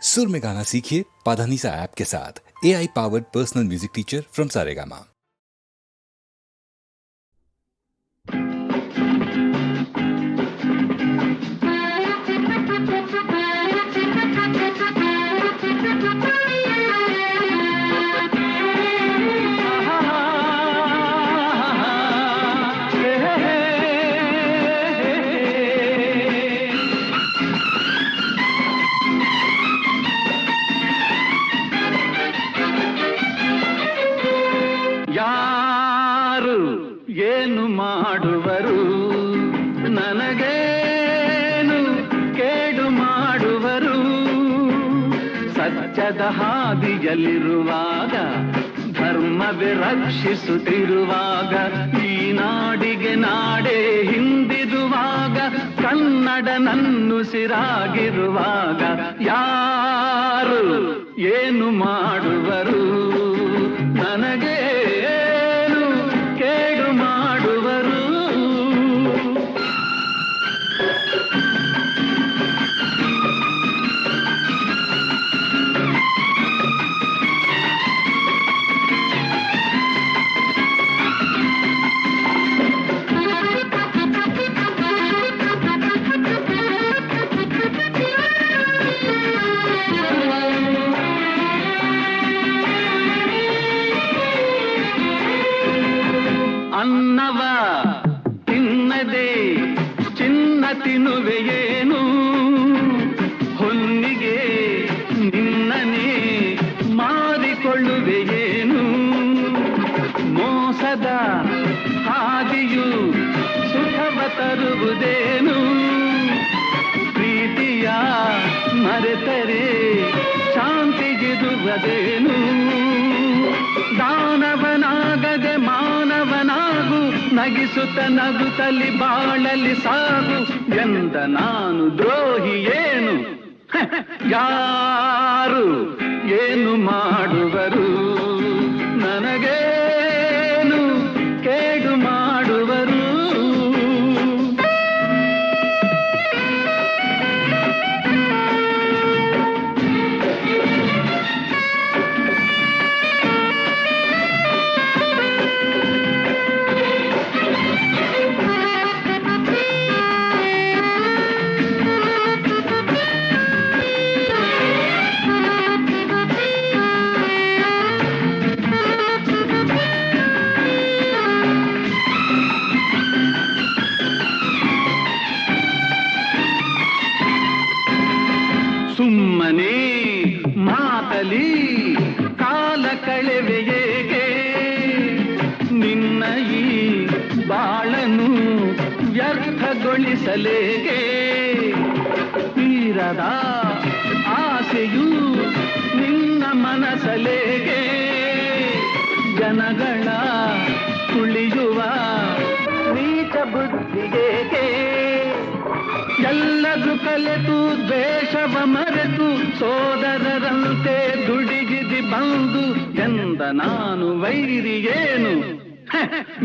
सुर में गाना सीखिए पाधानीसा ऐप के साथ। AI powered personal music teacher from Saregama. ಯಾರು ಏನು ಮಾಡುವರು, ನನಗೇನು ಕೇಡು ಮಾಡುವರು. ಸತ್ಯದ ಹಾದಿಯಲ್ಲಿರುವಾಗ, ಧರ್ಮವೇ ರಕ್ಷಿಸುತ್ತಿರುವಾಗ, ಈ ನಾಡಿಗೆ ನಾಡೇ ಹಿಂದಿರುವಾಗ, ಕನ್ನಡ ನನ್ನುಸಿರಾಗಿರುವಾಗ, ಯಾರು ಏನು ಮಾಡುವರು, ನನಗೆ ಕೇಡು ಮಾಡುವರು. ಅನ್ನವ ತಿನ್ನದೆ ಚಿನ್ನ ತಿನ್ನುವೆಯೇನು, ಹೊನ್ನಿಗೆ ನಿನ್ನನೇ ಮಾರಿಕೊಳ್ಳುವೆಯೇನು. ಮೋಸದ ಹಾದಿಯು ಸುಖವ ತರುವುದೇನು, ಪ್ರೀತಿಯ ಮರೆತರೆ ಶಾಂತಿಗಿರುವುದೇನು. ದಾನವನಾಗದೆ ಮಾನವನಾಗು, ನಗಿಸುತ್ತ ನಗುತ್ತಲಿ ಬಾಳಲಿ ಸಾಗು ಎಂದ ನಾನು ದ್ರೋಹಿ ಏನು. ಯಾರು ಏನು ಮಾಡುವರು, ನನಗೇನು ಕೇಡು ಮಾಡುವರು. ಸುಮ್ಮನೆ ಮಾತಲಿ ಕಾಲ ಕಳೆವೆಯೇಗೆ, ನಿನ್ನ ಈ ಬಾಳನು ವ್ಯರ್ಥಗೊಳಿಸಲೇಗೆ. ತೀರದ ಆಸೆಯು ನಿನ್ನ ಮನಸಲೇಗೆ, ಜನಗಳ ಕುಳಿಯುವ ನೀಚ ಬುದ್ಧಿಗೇಗೆ. ಎಲ್ಲರೂ ಕಲೆತು ದ್ವೇಷವ ಮರೆತು ಸೋದರರಂತೆ ದುಡಿಗಿದಿ ಬಂದು ಎಂದ ನಾನು ವೈರಿಯೇನು.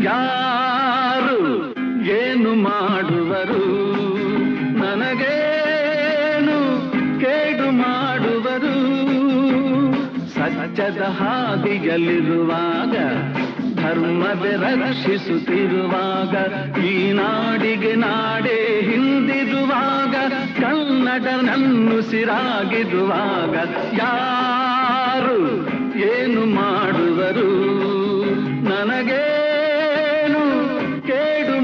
ಯಾರು ಏನು ಮಾಡುವರು, ನನಗೇನು ಕೇಡು ಮಾಡುವರು. ಸತ್ಯದ ಹಾದಿಯಲ್ಲಿರುವಾಗ, ಧರ್ಮವೇ ರಕ್ಷಿಸುತ್ತಿರುವಾಗ, ಈ ನಾಡಿಗೆ ನಾಡೇ ಹಿಂದಿರುವಾಗ, ಕನ್ನಡ ನನ್ನುಸಿರಾಗಿರುವಾಗ, ಯಾರು ಏನು ಮಾಡುವರು, ನನಗೇನು ಕೇಡು